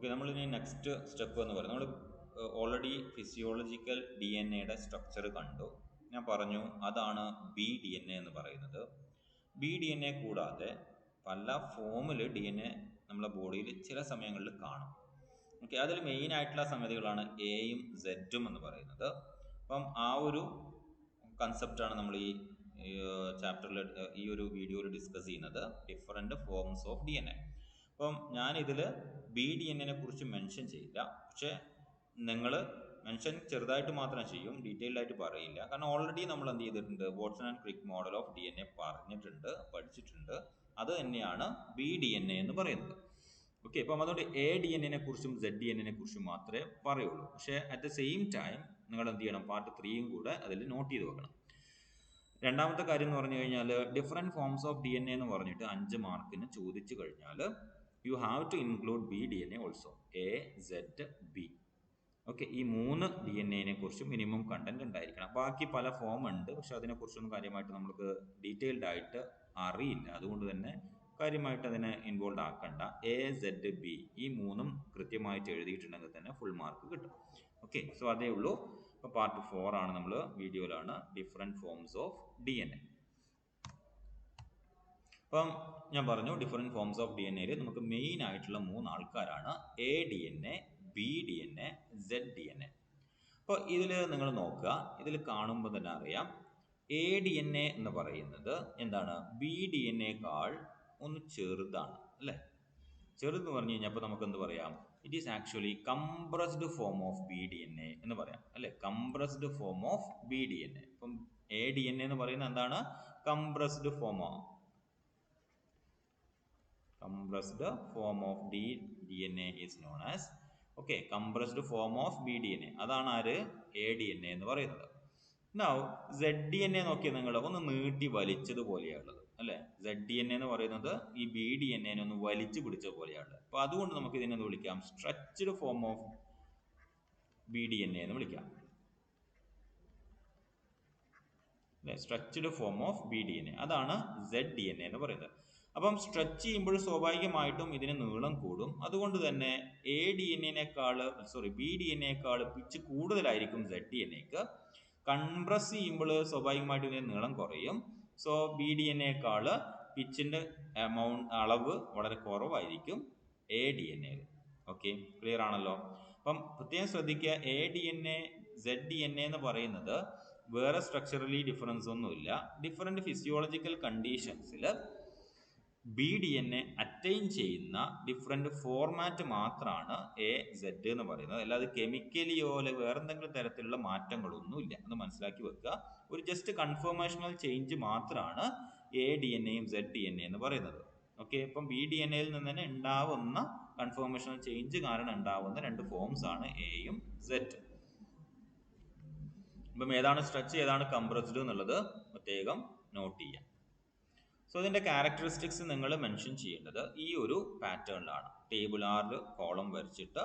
Okay, നമ്മളിനി next step എന്ന് പറയുന്നത് നമ്മൾ ഓൾറെഡി ഫിസിയോളജിക്കൽ ഡി എൻ എയുടെ സ്ട്രക്ചർ കണ്ടു. ഞാൻ പറഞ്ഞു അതാണ് ബി ഡി എൻ എ എന്ന് പറയുന്നത്. ബി ഡി എൻ എ കൂടാതെ പല ഫോമിൽ ഡി എൻ എ നമ്മളെ ബോഡിയിൽ ചില സമയങ്ങളിൽ കാണും. ഓക്കെ, അതിൽ മെയിൻ ആയിട്ടുള്ള സംഗതികളാണ് എയും സെഡും എന്ന് പറയുന്നത്. അപ്പം ആ ഒരു കൺസെപ്റ്റാണ് നമ്മൾ ഈ ചാപ്റ്ററിൽ ഈ ഒരു വീഡിയോയിൽ ഡിസ്കസ് ചെയ്യുന്നത്, different forms of D N A. അപ്പം ഞാനിതിൽ ബി ഡി എൻ എനെ കുറിച്ച് മെൻഷൻ ചെയ്യില്ല, പക്ഷേ നിങ്ങൾ മെൻഷൻ ചെറുതായിട്ട് മാത്രം ചെയ്യും, ഡീറ്റെയിൽഡ് ആയിട്ട് പറയില്ല. കാരണം ഓൾറെഡി നമ്മൾ എന്ത് ചെയ്തിട്ടുണ്ട്, Watson and Crick model of D N A പറഞ്ഞിട്ടുണ്ട്, പഠിച്ചിട്ടുണ്ട്. അത് തന്നെയാണ് ബി ഡി എൻ എ എന്ന് പറയുന്നത്. ഓക്കെ, അപ്പം അതുകൊണ്ട് എ ഡി എൻ എനെ കുറിച്ചും സെഡ് ഡി എൻ എനെ കുറിച്ചും മാത്രമേ പറയുള്ളൂ. പക്ഷേ അറ്റ് ദ സെയിം ടൈം നിങ്ങൾ എന്ത് ചെയ്യണം, പാർട്ട് 3യും കൂടെ അതിൽ നോട്ട് ചെയ്ത് വെക്കണം. രണ്ടാമത്തെ കാര്യം എന്ന് പറഞ്ഞു കഴിഞ്ഞാൽ different forms of D N A എന്ന് പറഞ്ഞിട്ട് 5 മാർക്കിന് ചോദിച്ചു കഴിഞ്ഞാൽ you have to include B D N A also, A Z B. Okay, ഈ 3 ഡി എൻ എനെ കുറിച്ചും മിനിമം കണ്ടന്റ് ഉണ്ടായിരിക്കണം. ബാക്കി പല ഫോം ഉണ്ട്, പക്ഷെ അതിനെക്കുറിച്ചൊന്നും കാര്യമായിട്ട് നമുക്ക് ഡീറ്റെയിൽഡ് ആയിട്ട് അറിയില്ല. അതുകൊണ്ട് തന്നെ കാര്യമായിട്ട് അതിനെ ഇൻവോൾവ് ആക്കണ്ട. എ സെഡ് ബി ഈ 3ഉം കൃത്യമായിട്ട് എഴുതിയിട്ടുണ്ടെങ്കിൽ തന്നെ ഫുൾ മാർക്ക് കിട്ടും. ഓക്കെ, സോ അതേ ഉള്ളൂ. ഇപ്പോൾ പാർട്ട് 4 ആണ്, നമ്മൾ വീഡിയോയിലാണ് different forms of D N A. അപ്പം ഞാൻ പറഞ്ഞു different forms of D N എയിൽ നമുക്ക് മെയിൻ ആയിട്ടുള്ള 3 ആൾക്കാരാണ് A D N A, B D N A, Z D N A. അപ്പോൾ ഇതിൽ നിങ്ങൾ നോക്കുക, ഇതിൽ കാണുമ്പോൾ തന്നെ അറിയാം എ ഡി എൻ എ എന്ന് പറയുന്നത് എന്താണ്, ബി ഡി എൻ എക്കാൾ ഒന്ന് ചെറുതാണ് അല്ലേ. ചെറുതെന്ന് പറഞ്ഞു കഴിഞ്ഞാൽ അപ്പോൾ നമുക്ക് എന്ത് പറയാം, it is actually compressed form of B D N A എന്ന് പറയാം അല്ലേ. Compressed form of B D N A. ഇപ്പം എ ഡി എൻ എ എന്ന് പറയുന്നത് എന്താണ്, കംപ്രസ്ഡ് ഫോമാണ്. Compressed form of DNA is known as, okay, compressed form of BDNA. അതാണ് ആര്, ADNA എന്ന് പറയുന്നത്. Now ZDNA നോക്കിയാൽ നിങ്ങൾ ഒന്ന് നീട്ടി വലിച്ചതുപോലെയുള്ളത് അല്ലേ. ZDNA എന്ന് പറയുന്നത് ഈ BDNA ഒന്ന് വലിച്ചു പിടിച്ച പോലെയാണ്. അപ്പൊ അതുകൊണ്ട് നമുക്ക് ഇതിനെ വിളിക്കാം സ്ട്രെച്ച്ഡ് ഫോം ഓഫ് BDNA എന്ന് വിളിക്കാം. സ്ട്രെച്ച്ഡ് ഫോം ഓഫ് BDNA, അതാണ് ZDNA എന്ന് പറയുന്നത്. അപ്പം സ്ട്രെച്ച് ചെയ്യുമ്പോൾ സ്വാഭാവികമായിട്ടും ഇതിന് നീളം കൂടും. അതുകൊണ്ട് തന്നെ ബി ഡി എൻ എക്കാൾ പിച്ച് കൂടുതലായിരിക്കും സെഡ് ഡി എൻ എക്ക്. കംപ്രസ് ചെയ്യുമ്പോൾ സ്വാഭാവികമായിട്ടും ഇതിന് നീളം കുറയും. സോ ബി ഡി എൻ എക്കാൾ പിച്ചിൻ്റെ അളവ് വളരെ കുറവായിരിക്കും A D N A. Okay, clear ആണല്ലോ. അപ്പം പ്രത്യേകം ശ്രദ്ധിക്കുക, A D N A Z D N A എന്ന് പറയുന്നത് വേറെ സ്ട്രക്ചറലി ഡിഫറൻസ് ഒന്നുമില്ല. ഡിഫറെൻറ്റ് ഫിസിയോളജിക്കൽ കണ്ടീഷൻസിൽ B D N A attain ചെയ്യുന്ന ഡിഫറെൻറ്റ് ഫോർമാറ്റ് മാത്രമാണ് എ സെഡ് എന്ന് പറയുന്നത്. അല്ലാതെ കെമിക്കലിയോ അല്ലെങ്കിൽ വേറെ എന്തെങ്കിലും തരത്തിലുള്ള മാറ്റങ്ങളൊന്നുമില്ല, അത് മനസ്സിലാക്കി വെക്കുക. ഒരു ജസ്റ്റ് കൺഫർമേഷണൽ ചേഞ്ച് മാത്രമാണ് എ ഡി എൻ എയും സെഡ് ഡി എൻ എ എന്ന് പറയുന്നത്. ഓക്കെ, ഇപ്പം ബി ഡി എൻ എയിൽ നിന്ന് തന്നെ ഉണ്ടാവുന്ന കൺഫർമേഷണൽ ചേഞ്ച് കാരണം ഉണ്ടാവുന്ന 2 ഫോംസ് ആണ് എയും സെഡ്. ഇപ്പം ഏതാണ് സ്ട്രെച്ച് ഏതാണ് കംപ്രസ്ഡ് എന്നുള്ളത് പ്രത്യേകം നോട്ട് ചെയ്യാം. സോ ഇതിൻ്റെ ക്യാരക്ടറിസ്റ്റിക്സ് നിങ്ങൾ മെൻഷൻ ചെയ്യേണ്ടത് ഈ ഒരു പാറ്റേണിലാണ്. ടേബിളാറിൽ കോളം വരച്ചിട്ട്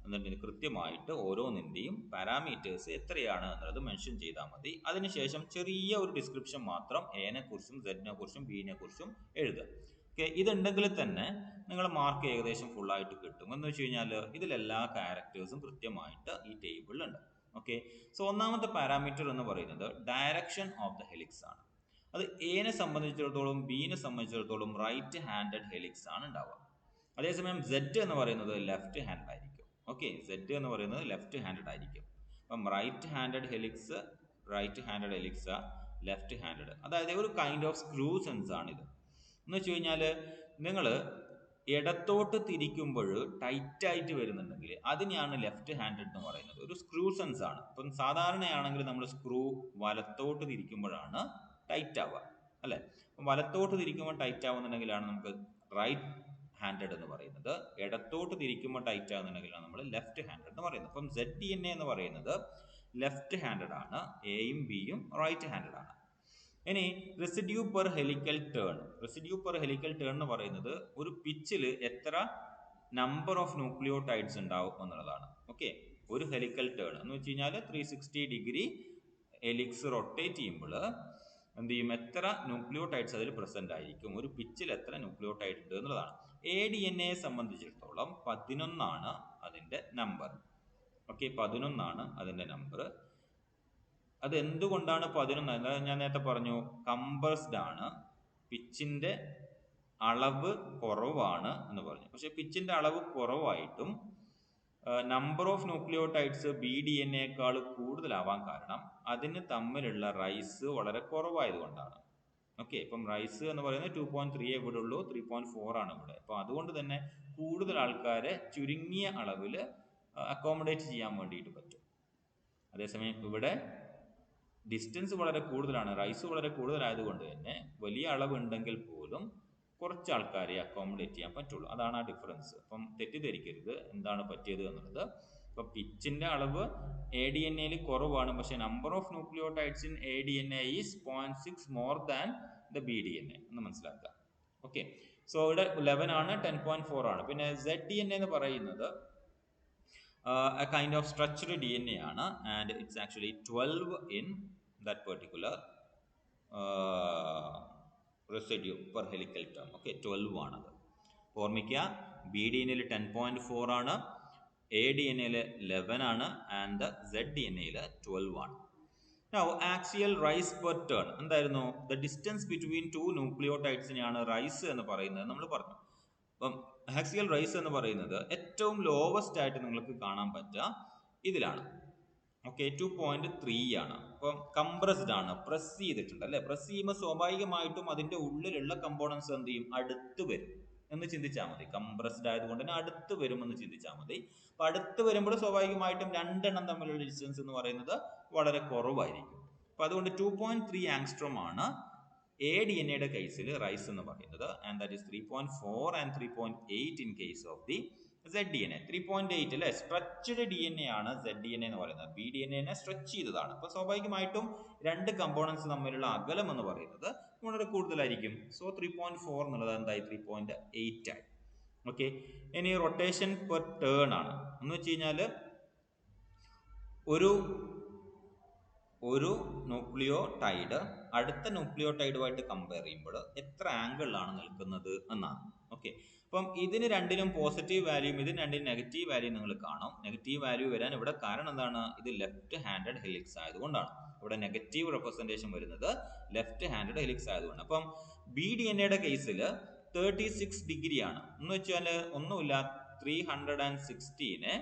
എന്നിട്ട് കൃത്യമായിട്ട് ഓരോന്നിൻ്റെയും പാരാമീറ്റേഴ്സ് എത്രയാണ് എന്നുള്ളത് മെൻഷൻ ചെയ്താൽ മതി. അതിനുശേഷം ചെറിയ ഒരു ഡിസ്ക്രിപ്ഷൻ മാത്രം എനെ കുറിച്ചും സെഡിനെ കുറിച്ചും ബിനെ കുറിച്ചും എഴുതുക. ഓക്കെ, ഇതുണ്ടെങ്കിൽ തന്നെ നിങ്ങൾ മാർക്ക് ഏകദേശം ഫുള്ളായിട്ട് കിട്ടും. എന്ന് വെച്ച് കഴിഞ്ഞാൽ ഇതിലെല്ലാ ക്യാരക്ടേഴ്സും കൃത്യമായിട്ട് ഈ ടേബിളിലുണ്ട്. ഓക്കെ, സോ ഒന്നാമത്തെ പാരാമീറ്റർ എന്ന് പറയുന്നത് ഡയറക്ഷൻ ഓഫ് ദ ഹെലിക്സ് ആണ്. അത് എനെ സംബന്ധിച്ചിടത്തോളം ബിനെ സംബന്ധിച്ചിടത്തോളം റൈറ്റ് ഹാൻഡഡ് ഹെലിക്സ് ആണ് ഉണ്ടാവുക. അതേസമയം സെഡ് എന്ന് പറയുന്നത് ലെഫ്റ്റ് ഹാൻഡ് ആയിരിക്കും. ഓക്കെ, സെഡ് എന്ന് പറയുന്നത് ലെഫ്റ്റ് ഹാൻഡഡ് ആയിരിക്കും. അപ്പം right handed helix, left handed, അതായത് ഒരു കൈൻഡ് ഓഫ് സ്ക്രൂ സെൻസ് ആണിത്. എന്ന് വെച്ച് കഴിഞ്ഞാൽ നിങ്ങൾ ഇടത്തോട്ട് തിരിക്കുമ്പോൾ ടൈറ്റ് ആയിട്ട് വരുന്നുണ്ടെങ്കിൽ അതിനെയാണ് ലെഫ്റ്റ് ഹാൻഡഡ് എന്ന് പറയുന്നത്. ഒരു സ്ക്രൂ സെൻസ് ആണ്. ഇപ്പം സാധാരണയാണെങ്കിൽ നമ്മൾ സ്ക്രൂ വലത്തോട്ട് തിരിക്കുമ്പോഴാണ് ടൈറ്റ് ആവുക അല്ലേ. അപ്പം വലത്തോട്ട് തിരിക്കുമ്പോൾ ടൈറ്റ് ആവുന്നുണ്ടെങ്കിലാണ് നമുക്ക് റൈറ്റ് ഹാൻഡഡ് എന്ന് പറയുന്നത്. ഇടത്തോട്ട് തിരിക്കുമ്പോൾ ടൈറ്റ് ആവുന്നുണ്ടെങ്കിലാണ് നമ്മൾ ലെഫ്റ്റ് ഹാൻഡഡ് എന്ന് പറയുന്നത്. അപ്പം സെഡ് ഡി എൻ എ എന്ന് പറയുന്നത് ലെഫ്റ്റ് ഹാൻഡഡ് ആണ്, എയും ബിയും റൈറ്റ് ഹാൻഡഡ് ആണ്. ഇനി റെസിഡ്യൂ പെർ ഹെലിക്കൽ ടേൺ എന്ന് പറയുന്നത് ഒരു പിച്ചിൽ എത്ര നമ്പർ ഓഫ് ന്യൂക്ലിയോടൈഡ്സ് ഉണ്ടാവും എന്നുള്ളതാണ്. ഓക്കെ, ഒരു ഹെലിക്കൽ ടേൺ എന്ന് വെച്ച് കഴിഞ്ഞാൽ 360 ഡിഗ്രി ഹെലിക്സ് റൊട്ടേറ്റ് ചെയ്യുമ്പോൾ എന്ത് ചെയ്യും, എത്ര ന്യൂക്ലിയോടൈഡ്സ് അതിൽ പ്രസന്റ് ആയിരിക്കും, ഒരു പിച്ചിൽ എത്ര ന്യൂക്ലിയോടൈഡ് ഉണ്ട് എന്നുള്ളതാണ്. ADNA സംബന്ധിച്ചിടത്തോളം 11 അതിൻ്റെ നമ്പർ. ഓക്കെ, 11 അതിൻ്റെ നമ്പർ. അത് എന്തുകൊണ്ടാണ് 11? അതായത് ഞാൻ നേരത്തെ പറഞ്ഞു കംപ്രസ്ഡ് ആണ്, പിച്ചിൻ്റെ അളവ് കുറവാണ് എന്ന് പറഞ്ഞു. പക്ഷെ പിച്ചിൻ്റെ അളവ് കുറവായിട്ടും നമ്പർ ഓഫ് ന്യൂക്ലിയോടൈഡ്സ് BDNAയേക്കാൾ കൂടുതലാവാൻ കാരണം അതിന് തമ്മിലുള്ള റൈസ് വളരെ കുറവായതുകൊണ്ടാണ്. ഓക്കെ, ഇപ്പം റൈസ് എന്ന് പറയുന്നത് 2.3 ഇവിടെ ഉള്ളൂ, 3.4 ആണ് ഇവിടെ. അപ്പോൾ അതുകൊണ്ട് തന്നെ കൂടുതൽ ആൾക്കാരെ ചുരുങ്ങിയ അളവിൽ അക്കോമഡേറ്റ് ചെയ്യാൻ വേണ്ടിയിട്ട് പറ്റും. അതേസമയം ഇവിടെ ഡിസ്റ്റൻസ് വളരെ കൂടുതലാണ്, റൈസ് വളരെ കൂടുതലായതുകൊണ്ട് തന്നെ വലിയ അളവുണ്ടെങ്കിൽ പോലും കുറച്ച് ആൾക്കാരെ അക്കോമഡേറ്റ് ചെയ്യാൻ പറ്റുള്ളൂ. അതാണ് ആ ഡിഫറൻസ്. അപ്പം തെറ്റിദ്ധരിക്കരുത് എന്താണ് പറ്റിയത് എന്നുള്ളത്. ഇപ്പം പിച്ചിൻ്റെ അളവ് ADNAയിൽ കുറവാണ്, പക്ഷേ number of nucleotides in ADNA is 0.6 more than the BDNA എന്ന് മനസ്സിലാക്കുക. ഓക്കെ, സോ ഇവിടെ 11 ആണ്, 10.4 ആണ്. പിന്നെ ZDNA എന്ന് പറയുന്നത് a kind of structured DNA ആണ്, and it's actually 12 in that particular residue per helical term. Okay, 12 ആണത്. ഓർമ്മിക്കുക, BDNAയിൽ 10.4 ആണ്, ADNAയിൽ 11 ആണ്, ആൻഡ് ZDNAയിൽ 12 ആണ്. Now, axial rise per turn എന്തായിരുന്നു? The distance between two nucleotides-നെയാണ് റൈസ് എന്ന് പറയുന്നത് നമ്മൾ പറഞ്ഞു. അപ്പം ആക്സിയൽ റൈസ് എന്ന് പറയുന്നത് ഏറ്റവും ലോവസ്റ്റ് ആയിട്ട് നിങ്ങൾക്ക് കാണാൻ പറ്റുക ഇതിലാണ്. ഓക്കെ, 2.3 ആണ്. അപ്പം കംപ്രസ്ഡ് ആണ്, പ്രസ് ചെയ്തിട്ടുണ്ട് അല്ലേ. പ്രസ് ചെയ്യുമ്പോൾ സ്വാഭാവികമായിട്ടും അതിൻ്റെ ഉള്ളിലുള്ള കമ്പോണൻസ് എന്ത് ചെയ്യും? അടുത്ത് വരും എന്ന് ചിന്തിച്ചാൽ മതി. കംപ്രസ്ഡ് ആയതുകൊണ്ട് തന്നെ അടുത്ത് വരുമെന്ന് ചിന്തിച്ചാൽ മതി. അപ്പം അടുത്ത് വരുമ്പോൾ സ്വാഭാവികമായിട്ടും രണ്ടെണ്ണം തമ്മിലുള്ള ഡിസ്റ്റൻസ് എന്ന് പറയുന്നത് വളരെ കുറവായിരിക്കും. അപ്പം അതുകൊണ്ട് 2.3 ആങ്സ്ട്രോം ആണ് ADNAയുടെ കേസിൽ റൈസ് എന്ന് പറയുന്നത്, and that is 3.4 and 3.8 in case of the ZDNA. 3.8 അല്ലേ, സ്ട്രെച്ച്ഡ് DNA ആണ് ZDNA എന്ന് പറയുന്നത്. BDNA സ്ട്രെച്ച് ചെയ്തതാണ്. അപ്പോൾ സ്വാഭാവികമായിട്ടും രണ്ട് കമ്പോണൻസ് തമ്മിലുള്ള അകലം എന്ന് പറയുന്നത് വളരെ കൂടുതലായിരിക്കും. സോ 3.4 എന്നുള്ളത് എന്തായി? 3.8 ആയി. ഓക്കെ, ഇനി റൊട്ടേഷൻ പെർ ടേൺ ആണ് എന്ന് വെച്ച് കഴിഞ്ഞാൽ ഒരു ന്യൂക്ലിയോടൈഡ് അടുത്ത ന്യൂക്ലിയോടൈഡുമായിട്ട് കമ്പയർ ചെയ്യുമ്പോൾ എത്ര ആംഗിളിലാണ് നിൽക്കുന്നത് എന്നാണ്. ഓക്കെ, അപ്പം ഇതിന് രണ്ടിനും പോസിറ്റീവ് വാല്യൂയും ഇതിന് രണ്ടിനും നെഗറ്റീവ് വാല്യൂ നിങ്ങൾ കാണും. നെഗറ്റീവ് വാല്യൂ വരാൻ ഇവിടെ കാരണം എന്താണ്? ഇത് ലെഫ്റ്റ് ഹാൻഡഡ് ഹെലിക്സ് ആയതുകൊണ്ടാണ്. ഇവിടെ നെഗറ്റീവ് റെപ്രസെൻറ്റേഷൻ വരുന്നത് ലെഫ്റ്റ് ഹാൻഡഡ് ഹെലിക്സ് ആയതുകൊണ്ട്. അപ്പം BDNAയുടെ കേസിൽ 36 ഡിഗ്രിയാണ് എന്ന് വെച്ചാൽ ഒന്നുമില്ല, 316നെ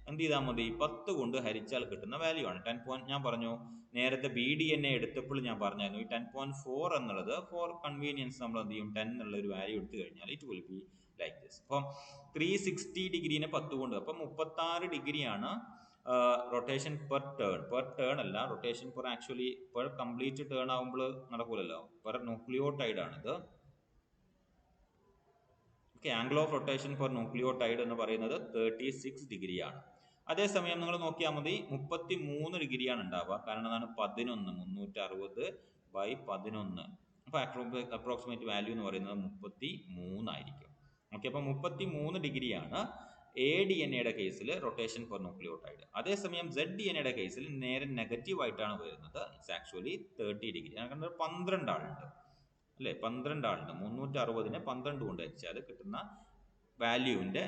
എന്ത് ചെയ്താൽ മതി? 10 കൊണ്ട് ഹരിച്ചാൽ കിട്ടുന്ന വാല്യൂ ആണ്. 10 ഞാൻ പറഞ്ഞു നേരത്തെ BDNA എടുത്തപ്പോൾ ഞാൻ പറഞ്ഞായിരുന്നു ഈ 10.4 എന്നുള്ളത് ഫോർ കൺവീനിയൻസ് നമ്മൾ എന്ത് ചെയ്യും? 10 എന്നുള്ള ഒരു വാല്യൂ എടുത്തു കഴിഞ്ഞാൽ it will be like this. അപ്പം 360 ഡിഗ്രീനെ 10 കൊണ്ട്, അപ്പം 36 ഡിഗ്രിയാണ് റൊട്ടേഷൻ പെർ ടേൺ അല്ല, rotation per actually per complete turn ആകുമ്പോൾ നടക്കൂലല്ലോ, പെർ ന്യൂക്ലിയോടൈഡ് ആണിത്. Okay, angle of rotation per nucleotide എന്ന് പറയുന്നത് 36 ഡിഗ്രിയാണ്. അതേസമയം നിങ്ങൾ നോക്കിയാൽ മതി 33 ഡിഗ്രിയാണ് ഉണ്ടാവുക. കാരണം എന്താണ്? 11, 360/11. അപ്പോൾ അപ്രോക്സിമേറ്റ് വാല്യൂ എന്ന് പറയുന്നത് 33 ആയിരിക്കും. ഓക്കെ, അപ്പോൾ 33 ഡിഗ്രിയാണ് ADNAയുടെ കേസിൽ റൊട്ടേഷൻ പെർ ന്യൂക്ലിയോടൈഡ്. അതേസമയം ZDNAയുടെ കേസിൽ നേരെ നെഗറ്റീവ് ആയിട്ടാണ് വരുന്നത്. It's actually 30 degree. കാരണം 12 ആളുണ്ട് അല്ലേ, 12 ആളുണ്ട്. 360നെ 12 കൊണ്ട് ഹരിച്ചാൽ കിട്ടുന്ന വാല്യൂവിൻ്റെ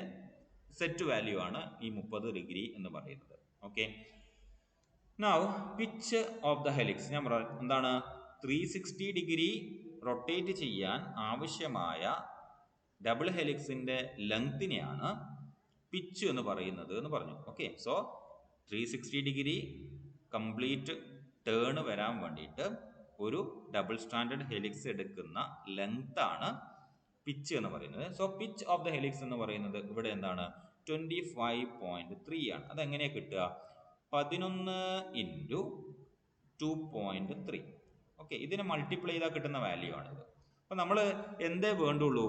സെറ്റ് വാല്യൂ ആണ് ഈ 30 ഡിഗ്രി എന്ന് പറയുന്നത്. Okay, now pitch of the helix ഞാൻ പറഞ്ഞു എന്താണ്? 360 ഡിഗ്രി റൊട്ടേറ്റ് ചെയ്യാൻ ആവശ്യമായ ഡബിൾ ഹെലിക്സിൻ്റെ ലെങ്തിനെയാണ് പിച്ച് എന്ന് പറയുന്നത് എന്ന് പറഞ്ഞു. Okay, so 360 degree complete turn വരാൻ വേണ്ടിയിട്ട് ഒരു ഡബിൾ സ്റ്റാൻഡേർഡ് ഹെലിക്സ് എടുക്കുന്ന ലെങ്ത് ആണ് പിച്ച് എന്ന് പറയുന്നത്. So pitch of the helix എന്ന് പറയുന്നത് ഇവിടെ എന്താണ്? 25.3 ആണ്. അതെങ്ങനെയാണ് കിട്ടുക? 11 × 2.3. ഓക്കെ, ഇതിനെ മൾട്ടിപ്ലൈ ചെയ്താൽ കിട്ടുന്ന വാല്യൂ ആണിത്. അപ്പം നമ്മൾ എന്തേ വേണ്ടുള്ളൂ?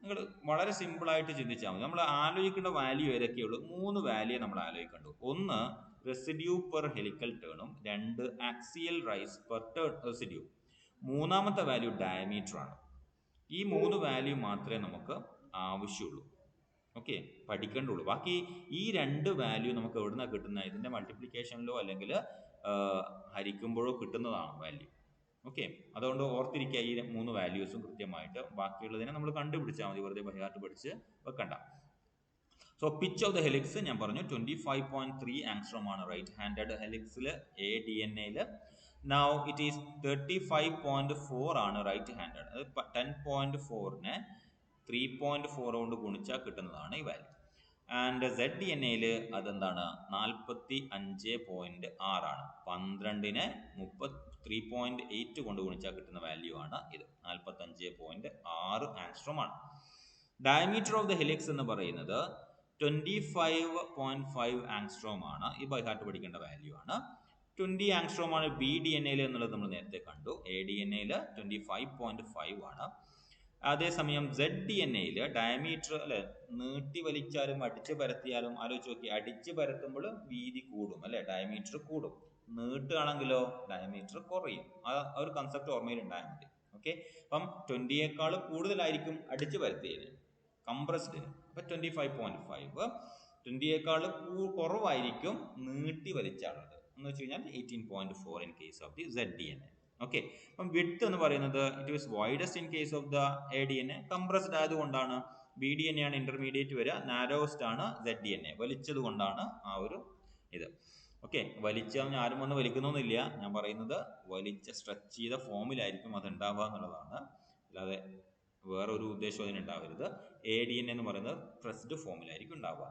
നിങ്ങൾ വളരെ സിമ്പിളായിട്ട് ചിന്തിച്ചാൽ മതി. നമ്മൾ ആലോചിക്കേണ്ട വാല്യൂ ഏതൊക്കെയുള്ളൂ? 3 വാല്യൂ നമ്മൾ ആലോചിക്കേണ്ടു. ഒന്ന് റെസിഡ്യൂ പെർ ഹെലിക്കൽ ടേണും, 2 axial rise per turn residue, മൂന്നാമത്തെ വാല്യൂ ഡയമീറ്റർ ആണ്. ഈ 3 വാല്യൂ മാത്രമേ നമുക്ക് ആവശ്യമുള്ളൂ. ഓക്കെ, പഠിക്കേണ്ടുള്ളൂ. ബാക്കി ഈ 2 വാല്യൂ നമുക്ക് എവിടെ നിന്നാണ് കിട്ടുന്നത്? ഇതിൻ്റെ മൾട്ടിപ്ലിക്കേഷനിലോ അല്ലെങ്കിൽ ഹരിക്കുമ്പോഴോ കിട്ടുന്നതാണ് വാല്യൂ. ഓക്കെ, അതുകൊണ്ട് ഓർത്തിരിക്കുക ഈ 3 വാല്യൂസും കൃത്യമായിട്ട്. ബാക്കിയുള്ളതിനെ നമ്മൾ കണ്ടുപിടിച്ചാൽ മതി, വെറുതെ ബൈഹാർട്ട് പഠിച്ച് വെക്കണ്ട. So pitch of the helix ഞാൻ പറഞ്ഞു 25.3 ആങ്സ്ട്രോം ആണ് റൈറ്റ് ഹാൻഡഡ് ഹെലിക്സിൽ ADNA-യിൽ. നൗ ഇറ്റ് ഈസ് 35.4 ആണ് റൈറ്റ് ഹാൻഡഡ്. അത് 10.4-നെ 3.4 കൊണ്ട് ഗുണിച്ചാൽ കിട്ടുന്നതാണ് ഈ വാല്യൂ. ആൻഡ് ZDNA-യിൽ അതെന്താണ് 45.6 ആണ്. 12-നെ 3.8 കൊണ്ട് ഗുണിച്ചാൽ കിട്ടുന്ന വാല്യൂ ആണ് ഇത്. 45.6 ആങ്സ്ട്രോം ആണ്. ഡയമീറ്റർ ഓഫ് ദ ഹെലിക്സ് എന്ന് പറയുന്നത് 25.5 ആങ്സ്ട്രോം ആണ്. ഈ ബൈഹാർട്ട് പഠിക്കേണ്ട വാല്യൂ ആണ്. 20 ആങ്സ്ട്രോം ആണ് BDNA-യിൽ എന്നുള്ളത് നമ്മൾ നേരത്തെ കണ്ടു. ADNA-യിൽ 25.5 ആണ്. അതേസമയം ZDNA-യിൽ ഡയമീറ്റർ അല്ലെ, നീട്ടി വലിച്ചാലും അടിച്ചു പരത്തിയാലും ആലോചിച്ച് നോക്കി, അടിച്ചു പരത്തുമ്പോൾ വീതി കൂടും അല്ലെ, ഡയമീറ്റർ കൂടും. നീട്ടുകയാണെങ്കിലോ ഡയമീറ്റർ കുറയും. ആ ഒരു കൺസെപ്റ്റ് ഓർമ്മയിൽ ഉണ്ടായാൽ മതി. ഓക്കെ, അപ്പം 20യേക്കാൾ കൂടുതലായിരിക്കും അടിച്ചു പരത്തിയതിന്, കംപ്രസ്ഡിന്. അപ്പം 25.5. 20യേക്കാൾ കുറവായിരിക്കും നീട്ടി വലിച്ചാളുള്ളത് എന്ന് വെച്ച് കഴിഞ്ഞാൽ 18.4 in case of the ZDNA. Okay, അപ്പം വിഡ്ത്ത് എന്ന് പറയുന്നത് it is widest in case of the ADNA. Compressed ആയതുകൊണ്ടാണ്. BDNA ആണ് ഇന്റർമീഡിയറ്റ് വരിക, നാരോസ്റ്റ് ആണ് ZDNA. വലിച്ചത് കൊണ്ടാണ് ആ ഒരു ഇത്. ഓക്കെ, വലിച്ച ആരും വന്ന് വലിക്കുന്നൊന്നുമില്ല. ഞാൻ പറയുന്നത് വലിച്ച സ്ട്രെച്ച് ചെയ്ത ഫോമിലായിരിക്കും അത് ഉണ്ടാവുക എന്നുള്ളതാണ്. അല്ലാതെ വേറൊരു ഉദ്ദേശം അതിനുണ്ടാവരുത്. ADNA എന്ന് പറയുന്നത് പ്രസ്ഡ് ഫോമിലായിരിക്കും ഉണ്ടാവുക.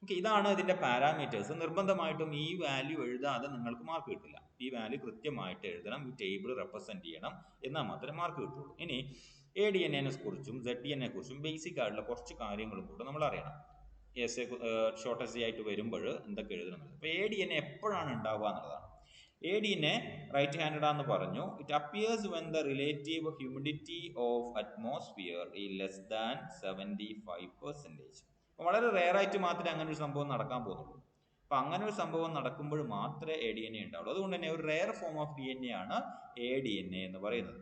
ഓക്കെ, ഇതാണ് ഇതിന്റെ പാരാമീറ്റേഴ്സ്. നിർബന്ധമായിട്ടും ഈ വാല്യൂ എഴുതാതെ നിങ്ങൾക്ക് മാർക്ക് കിട്ടില്ല. ഈ വാല്യൂ കൃത്യമായിട്ട് എഴുതണം, ഈ ടേബിൾ റെപ്രസെന്റ് ചെയ്യണം, എന്നാൽ മാത്രമേ മാർക്ക് കിട്ടുള്ളൂ. ഇനി ADNA കുറിച്ചും ZDNA കുറിച്ചും ബേസിക് ആയിട്ടുള്ള കുറച്ച് കാര്യങ്ങളും കൂടെ നമ്മൾ അറിയണം. ഷോർട്ട് എസ്സേ ആയിട്ട് വരുമ്പോൾ എന്തൊക്കെ എഴുതണം. അപ്പോൾ ADNA എപ്പോഴാണ് ഉണ്ടാവുക എന്നുള്ളതാണ്. ADNA റൈറ്റ് ഹാൻഡഡ് ആണെന്ന് പറഞ്ഞു. It appears when the relative humidity of atmosphere ഈ ലെസ് ദാൻ 75%. വളരെ റെയർ ആയിട്ട് മാത്രമേ അങ്ങനെ ഒരു സംഭവം നടക്കാൻ പോകുന്നുള്ളൂ. അപ്പം അങ്ങനെ ഒരു സംഭവം നടക്കുമ്പോൾ മാത്രമേ ADNA ഉണ്ടാവുള്ളൂ. അതുകൊണ്ട് തന്നെ ഒരു റെയർ ഫോം ഓഫ് DNA ആണ് ADNA എന്ന് പറയുന്നത്.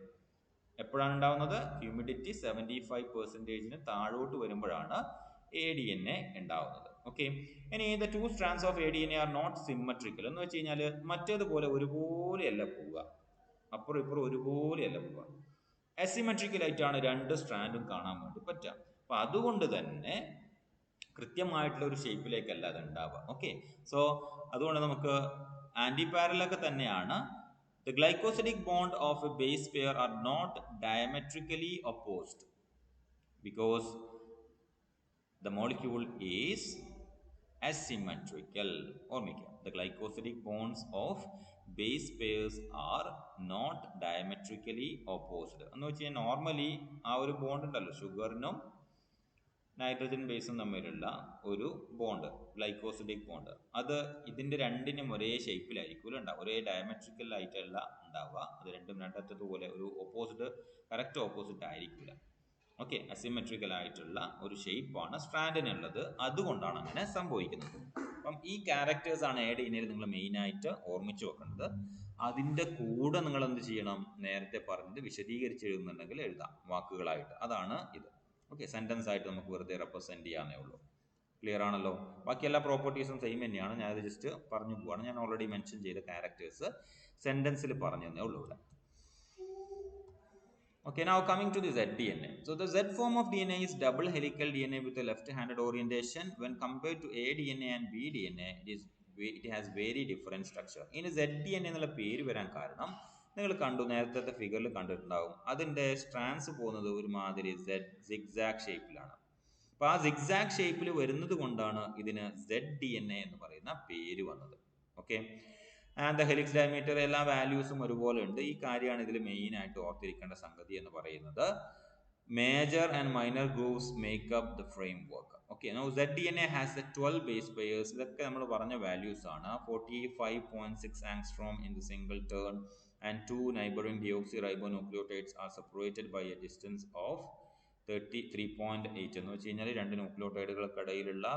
എപ്പോഴാണ് ഉണ്ടാവുന്നത്? ഹ്യൂമിഡിറ്റി 75%-ന് താഴോട്ട് വരുമ്പോഴാണ് ADNA ഉണ്ടാവുന്നത്. ഓക്കെ, ഇനി the 2 strands of ADNA are not symmetrical എന്ന് വെച്ച് കഴിഞ്ഞാൽ മറ്റേതുപോലെ ഒരുപോലെയല്ല പോവുക, അപ്പുറം ഇപ്പുറം ഒരുപോലെയല്ല പോവുക. അസിമെട്രിക്കൽ ആയിട്ടാണ് 2 സ്ട്രാൻഡും കാണാൻ വേണ്ടി പറ്റുക. അപ്പം അതുകൊണ്ട് തന്നെ കൃത്യമായിട്ടുള്ള ഒരു ഷേപ്പിലേക്കല്ല അത് ഉണ്ടാവുക. ഓക്കെ, സോ അതുകൊണ്ട് നമുക്ക് ആന്റി പാരലൊക്കെ തന്നെയാണ്. The glycosidic bond of a base pair are not diametrically opposed because the molecule is asymmetrical. ഓർമ്മിക്കുക, the glycosidic bonds of base pairs are not diametrically opposed എന്ന് വെച്ച് കഴിഞ്ഞാൽ നോർമലി ആ ഒരു ബോണ്ട് ഉണ്ടല്ലോ, ഷുഗറിനും നൈട്രജൻ ബേസും തമ്മിലുള്ള ഒരു ബോണ്ട്, ഗ്ലൈക്കോസിഡിക് ബോണ്ട്, അത് ഇതിന്റെ രണ്ടിനും ഒരേ ഷേപ്പിലായിരിക്കും ഉണ്ടാവുക, ഒരേ ഡയമെട്രിക്കൽ ആയിട്ടല്ല ഉണ്ടാവുക. അത് രണ്ടും രണ്ടറ്റത്തുപോലെ ഒരു ഓപ്പോസിറ്റ്, കറക്റ്റ് ഓപ്പോസിറ്റ് ആയിരിക്കില്ല. ഓക്കെ, അസിമെട്രിക്കൽ ആയിട്ടുള്ള ഒരു ഷേപ്പാണ് സ്ട്രാൻഡിനുള്ളത്. അതുകൊണ്ടാണ് അങ്ങനെ സംഭവിക്കുന്നത്. അപ്പം ഈ ക്യാരക്ടേഴ്സ് ആണ് ADNA-യിൽ നിങ്ങൾ മെയിനായിട്ട് ഓർമ്മിച്ച് വെക്കേണ്ടത്. അതിൻ്റെ കൂടെ നിങ്ങൾ എന്ത് ചെയ്യണം, നേരത്തെ പറഞ്ഞത് വിശദീകരിച്ച് എഴുതുന്നുണ്ടെങ്കിൽ എഴുതാം വാക്കുകളായിട്ട്. അതാണ് ഇത്. ഓക്കെ, സെൻറ്റൻസ് ആയിട്ട് നമുക്ക് വെറുതെ റെപ്രസെൻറ്റ് ചെയ്യാനേ ഉള്ളൂ. ക്ലിയർ ആണല്ലോ? ബാക്കി എല്ലാ പ്രോപ്പർട്ടീസും സെയിം തന്നെയാണ്. ഞാനത് ജസ്റ്റ് പറഞ്ഞു പോവാണ്. ഞാൻ ഓൾറെഡി മെൻഷൻ ചെയ്ത ക്യാരക്ടേഴ്സ് സെൻറ്റൻസിൽ പറഞ്ഞു തന്നേ ഉള്ളൂ ഇവിടെ. Okay, now coming to the ZDNA. So the Z form of DNA is double helical DNA with a left-handed orientation. When compared to ADNA and BDNA, it has very different structure. ഇനി ZDNA എന്നുള്ള പേര് വരാൻ കാരണം നിങ്ങൾ കണ്ടു, നേരത്തെ ഫിഗറിൽ കണ്ടിട്ടുണ്ടാവും. അതിൻ്റെ സ്ട്രാൻഡ്സ് പോകുന്നത് ഒരുമാതിരി സിഗ്സാഗ് ഷേപ്പിലാണ്. അപ്പോൾ ആ സിഗ്സാഗ് ഷേപ്പിൽ വരുന്നത് കൊണ്ടാണ് ഇതിന് ZDNA എന്ന് പറയുന്ന പേര് വന്നത്. Okay, and the helix diameter എല്ലാ വാല്യൂസും ഒരുപോലെ ഉണ്ട്. ഈ കാര്യമാണ് ഇതിൽ മെയിൻ ആയിട്ട് ഓർത്തിരിക്കേണ്ട സംഗതി എന്ന് പറയുന്നത്. Major and minor grooves make up the frame work. Okay, now ZDNA has 12 base pairs. ഇതൊക്കെ നമ്മൾ പറഞ്ഞ വാല്യൂസ് ആണ്. 45.6 angstrom in the single turn and 2 neighbouring deoxyribonucleotides are separated by a distance of 3.8 എന്ന് വെച്ച് കഴിഞ്ഞാൽ 2 ന്യൂക്ലിയോടൈഡുകൾക്കിടയിലുള്ള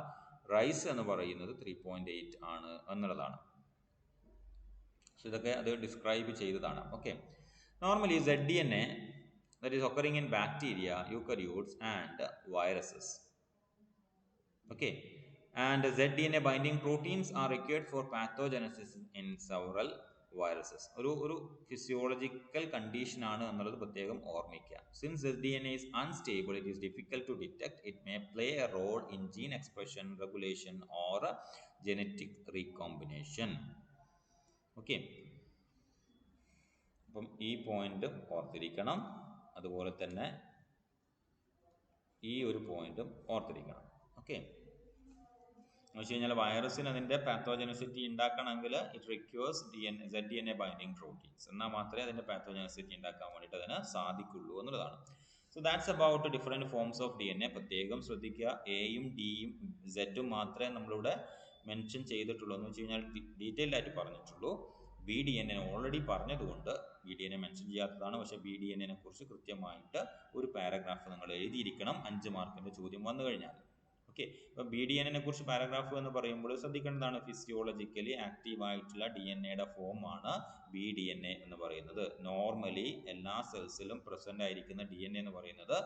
റൈസ് എന്ന് പറയുന്നത് 3.8 ആണ് എന്നുള്ളതാണ്. സോ ഇതൊക്കെ അത് ഡിസ്ക്രൈബ് ചെയ്തതാണ്. Okay, normally ZDNA that is occurring in bacteria, eukaryotes and viruses. Okay, and ZDNA binding proteins are required for pathogenesis in several viruses. ഒരു physiological condition ആണ് എന്നുള്ളത് പ്രത്യേകം ഓർമ്മിക്കുക. Since the DNA is unstable, it is difficult to detect. It may play a role in gene expression, regulation or genetic recombination. Okay. അപ്പം ഈ point ഓർത്തിരിക്കണം. അതുപോലെ തന്നെ ഈ ഒരു പോയിന്റും ഓർത്തിരിക്കണം. ഓക്കെ. എന്ന് വെച്ച് കഴിഞ്ഞാൽ വൈറസിന് അതിൻ്റെ പാത്തോജനസിറ്റി ഉണ്ടാക്കണമെങ്കിൽ it requires ZDNA binding proteins. എന്നാൽ മാത്രമേ അതിൻ്റെ പാത്തോജനസിറ്റി ഉണ്ടാക്കാൻ വേണ്ടിയിട്ട് അതിന് സാധിക്കുള്ളൂ എന്നുള്ളതാണ്. So that's about different forms of DNA. പ്രത്യേകം ശ്രദ്ധിക്കുക, എയും ഡിയും സെഡും മാത്രമേ നമ്മളിവിടെ മെൻഷൻ ചെയ്തിട്ടുള്ളൂ. എന്ന് വെച്ച് കഴിഞ്ഞാൽ ഡീറ്റെയിൽഡ് ആയിട്ട് പറഞ്ഞിട്ടുള്ളൂ. BDNA ഓൾറെഡി പറഞ്ഞതുകൊണ്ട് BDNA മെൻഷൻ ചെയ്യാത്തതാണ്. പക്ഷേ BDNA കുറിച്ച് കൃത്യമായിട്ട് ഒരു പാരഗ്രാഫ് നിങ്ങൾ എഴുതിയിരിക്കണം 5 മാർക്കിൻ്റെ ചോദ്യം വന്നു കഴിഞ്ഞാൽ. ഓക്കെ. ഇപ്പം BDNA കുറിച്ച് പാരഗ്രാഫ് എന്ന് പറയുമ്പോൾ ശ്രദ്ധിക്കേണ്ടതാണ്, ഫിസിയോളജിക്കലി ആക്റ്റീവ് ആയിട്ടുള്ള DNAയുടെ ഫോമാണ് BDNA എന്ന് പറയുന്നത്. നോർമലി എല്ലാ സെൽസിലും പ്രസന്റ് ആയിരിക്കുന്ന DNA എന്ന് പറയുന്നത്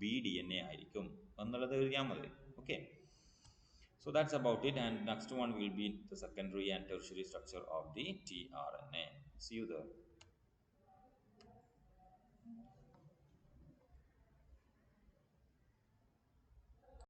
BDNA ആയിരിക്കും എന്നുള്ളത് എഴുതിയാൽ മതി. Okay. So that's about it, and next one will be the secondary and tertiary structure of the tRNA. See you there.